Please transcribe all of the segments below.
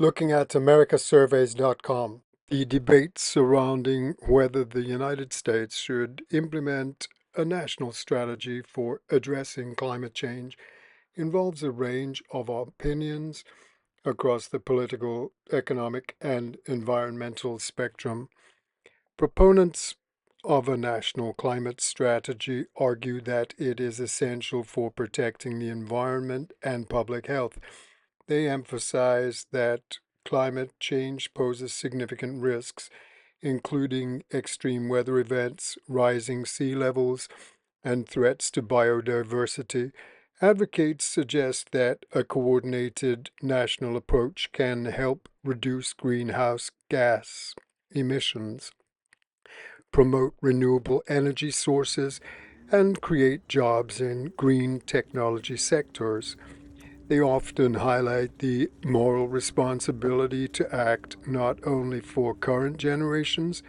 Looking at americasurveys.com, the debate surrounding whether the United States should implement a national strategy for addressing climate change involves a range of opinions across the political, economic, and environmental spectrum. Proponents of a national climate strategy argue that it is essential for protecting the environment and public health. They emphasize that climate change poses significant risks, including extreme weather events, rising sea levels, and threats to biodiversity. Advocates suggest that a coordinated national approach can help reduce greenhouse gas emissions, promote renewable energy sources, and create jobs in green technology sectors. They often highlight the moral responsibility to act not only for current generations,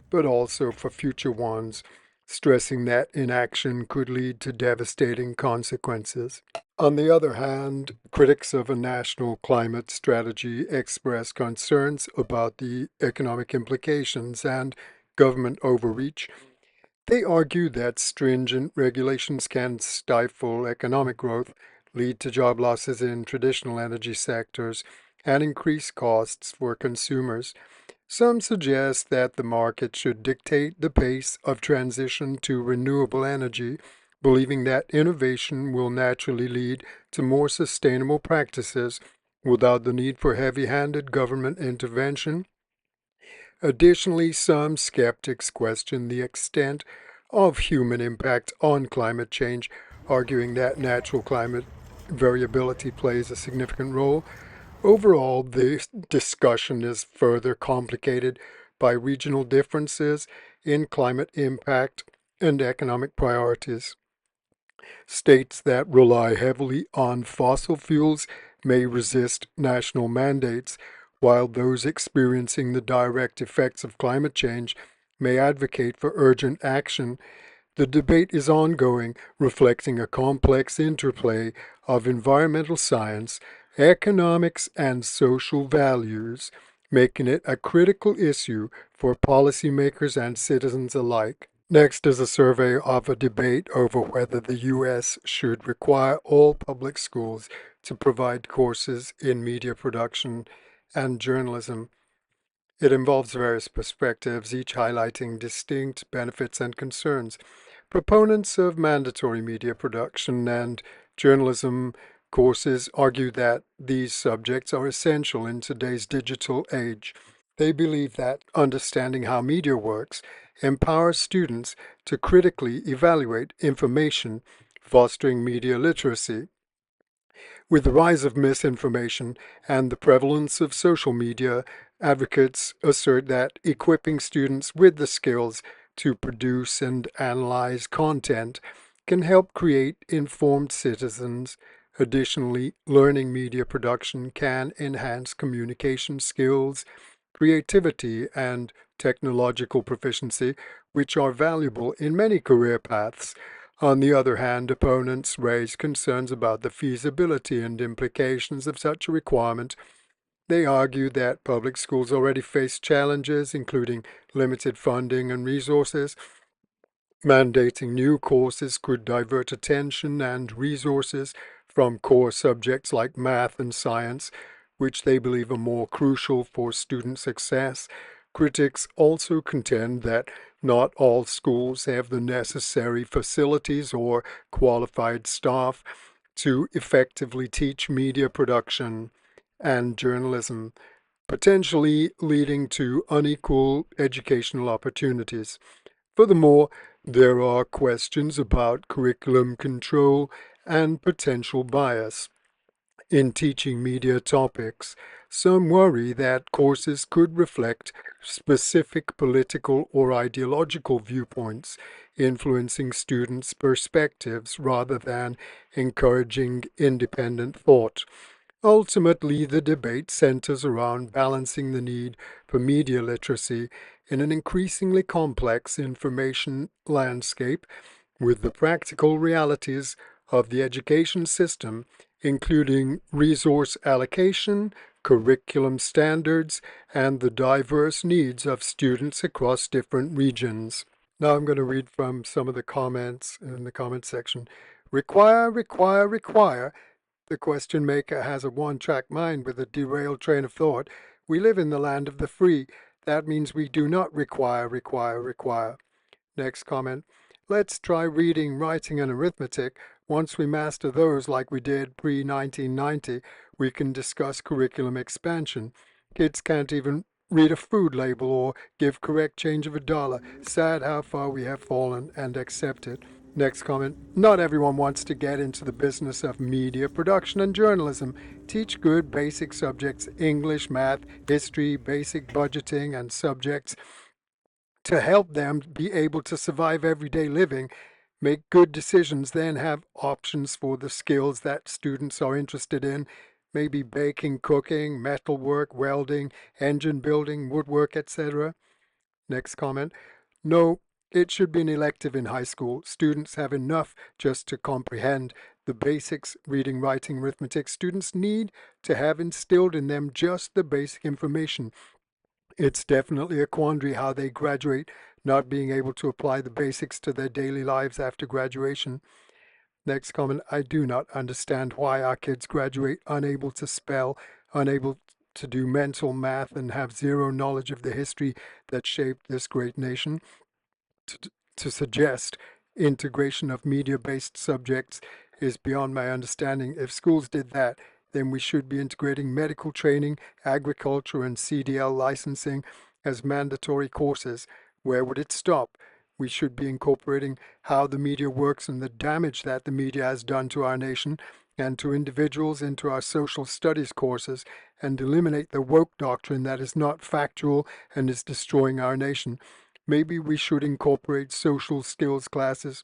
but also for future ones, stressing that inaction could lead to devastating consequences. On the other hand, critics of a national climate strategy express concerns about the economic implications and government overreach. They argue that stringent regulations can stifle economic growth, lead to job losses in traditional energy sectors, and increase costs for consumers. Some suggest that the market should dictate the pace of transition to renewable energy, believing that innovation will naturally lead to more sustainable practices without the need for heavy-handed government intervention. Additionally, some skeptics question the extent of human impact on climate change, arguing that natural climate variability plays a significant role. Overall, this discussion is further complicated by regional differences in climate impact and economic priorities. States that rely heavily on fossil fuels may resist national mandates, while those experiencing the direct effects of climate change may advocate for urgent action. The debate is ongoing, reflecting a complex interplay of environmental science, economics, and social values, making it a critical issue for policymakers and citizens alike. Next is a survey of a debate over whether the U.S. should require all public schools to provide courses in media production and journalism. It involves various perspectives, each highlighting distinct benefits and concerns. Proponents of mandatory media production and journalism courses argue that these subjects are essential in today's digital age. They believe that understanding how media works empowers students to critically evaluate information, fostering media literacy. With the rise of misinformation and the prevalence of social media, advocates assert that equipping students with the skills to produce and analyze content can help create informed citizens. Additionally, learning media production can enhance communication skills, creativity, and technological proficiency, which are valuable in many career paths. On the other hand, opponents raise concerns about the feasibility and implications of such a requirement. They argue that public schools already face challenges, including limited funding and resources. Mandating new courses could divert attention and resources from core subjects like math and science, which they believe are more crucial for student success. Critics also contend that not all schools have the necessary facilities or qualified staff to effectively teach media production and journalism, potentially leading to unequal educational opportunities. Furthermore, there are questions about curriculum control and potential bias in teaching media topics. Some worry that courses could reflect specific political or ideological viewpoints, influencing students' perspectives rather than encouraging independent thought. Ultimately, the debate centers around balancing the need for media literacy in an increasingly complex information landscape with the practical realities of the education system, including resource allocation, curriculum standards, and the diverse needs of students across different regions. Now I'm going to read from some of the comments in the comment section. Require, require, require. The question maker has a one-track mind with a derailed train of thought. We live in the land of the free. That means we do not require, require, require. Next comment. Let's try reading, writing, and arithmetic. Once we master those like we did pre-1990, we can discuss curriculum expansion. Kids can't even read a food label or give correct change of $1. Sad how far we have fallen, and accept it. Next comment. Not everyone wants to get into the business of media production and journalism. Teach good basic subjects, English, math, history, basic budgeting, and subjects to help them be able to survive everyday living, make good decisions, then have options for the skills that students are interested in, maybe baking, cooking, metalwork, welding, engine building, woodwork, etc. Next comment. No, it should be an elective in high school. Students have enough just to comprehend the basics, reading, writing, arithmetic. Students need to have instilled in them just the basic information. It's definitely a quandary how they graduate, not being able to apply the basics to their daily lives after graduation. Next comment. I do not understand why our kids graduate unable to spell, unable to do mental math, and have zero knowledge of the history that shaped this great nation. To suggest integration of media-based subjects is beyond my understanding. If schools did that, then we should be integrating medical training, agriculture, and CDL licensing as mandatory courses. Where would it stop? We should be incorporating how the media works and the damage that the media has done to our nation and to individuals into our social studies courses, and eliminate the woke doctrine that is not factual and is destroying our nation. Maybe we should incorporate social skills classes.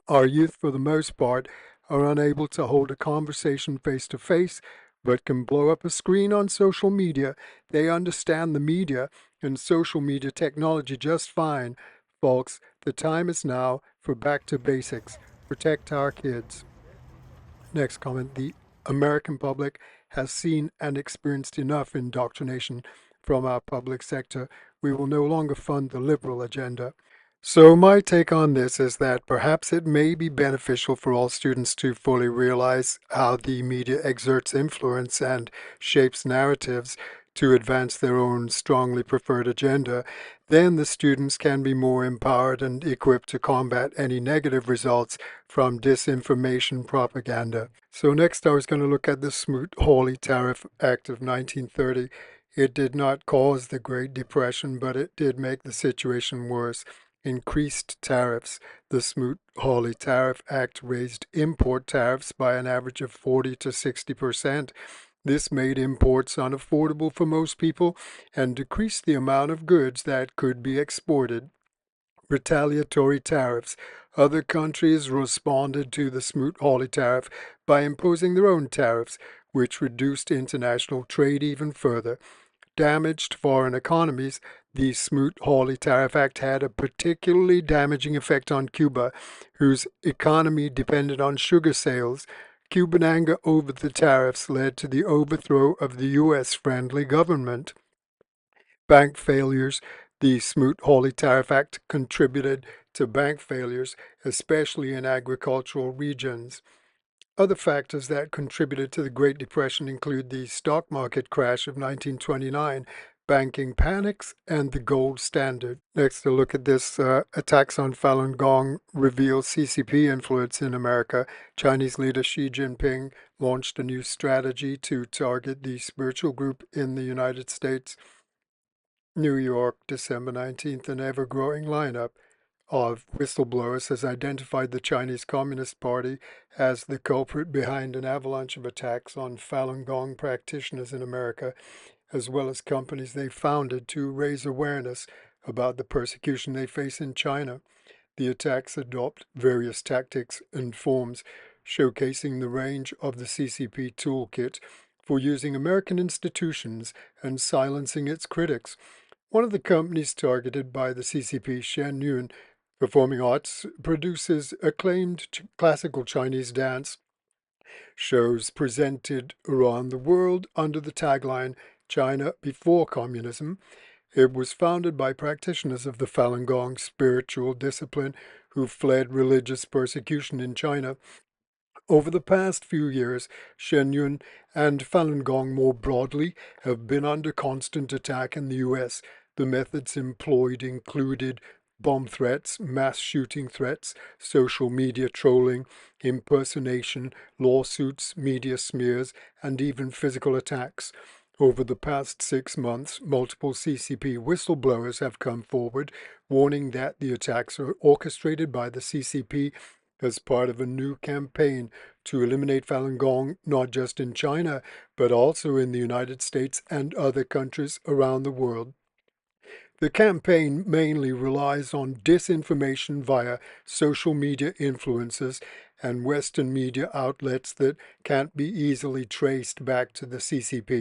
Our youth, for the most part, are unable to hold a conversation face to face, but can blow up a screen on social media. They understand the media and social media technology just fine. Folks, the time is now for back to basics. Protect our kids. Next comment. The American public has seen and experienced enough indoctrination from our public sector. We will no longer fund the liberal agenda. So my take on this is that perhaps it may be beneficial for all students to fully realize how the media exerts influence and shapes narratives to advance their own strongly preferred agenda. Then the students can be more empowered and equipped to combat any negative results from disinformation propaganda. So next I was going to look at the Smoot-Hawley Tariff Act of 1930. It did not cause the Great Depression, but it did make the situation worse. Increased tariffs. The Smoot-Hawley Tariff Act raised import tariffs by an average of 40 to 60%. This made imports unaffordable for most people and decreased the amount of goods that could be exported. Retaliatory tariffs. Other countries responded to the Smoot-Hawley tariff by imposing their own tariffs, which reduced international trade even further. Damaged foreign economies. The Smoot-Hawley Tariff Act had a particularly damaging effect on Cuba, whose economy depended on sugar sales. Cuban anger over the tariffs led to the overthrow of the U.S.-friendly government. Bank failures. The Smoot-Hawley Tariff Act contributed to bank failures, especially in agricultural regions. Other factors that contributed to the Great Depression include the stock market crash of 1929, banking panics, and the gold standard. Next, a look at this. Attacks on Falun Gong reveal CCP influence in America. Chinese leader Xi Jinping launched a new strategy to target the spiritual group in the United States. New York, December 19th, an ever-growing lineup of whistleblowers has identified the Chinese Communist Party as the culprit behind an avalanche of attacks on Falun Gong practitioners in America, as well as companies they founded to raise awareness about the persecution they face in China. The attacks adopt various tactics and forms, showcasing the range of the CCP toolkit for using American institutions and silencing its critics. One of the companies targeted by the CCP, Shen Yun Performing Arts, produces acclaimed classical Chinese dance Shows presented around the world under the tagline China Before Communism. It was founded by practitioners of the Falun Gong spiritual discipline who fled religious persecution in China. Over the past few years, Shenyun and Falun Gong more broadly have been under constant attack in the US. The methods employed included bomb threats, mass shooting threats, social media trolling, impersonation, lawsuits, media smears, and even physical attacks. Over the past 6 months, multiple CCP whistleblowers have come forward, warning that the attacks are orchestrated by the CCP as part of a new campaign to eliminate Falun Gong not just in China, but also in the United States and other countries around the world. The campaign mainly relies on disinformation via social media influencers and Western media outlets that can't be easily traced back to the CCP.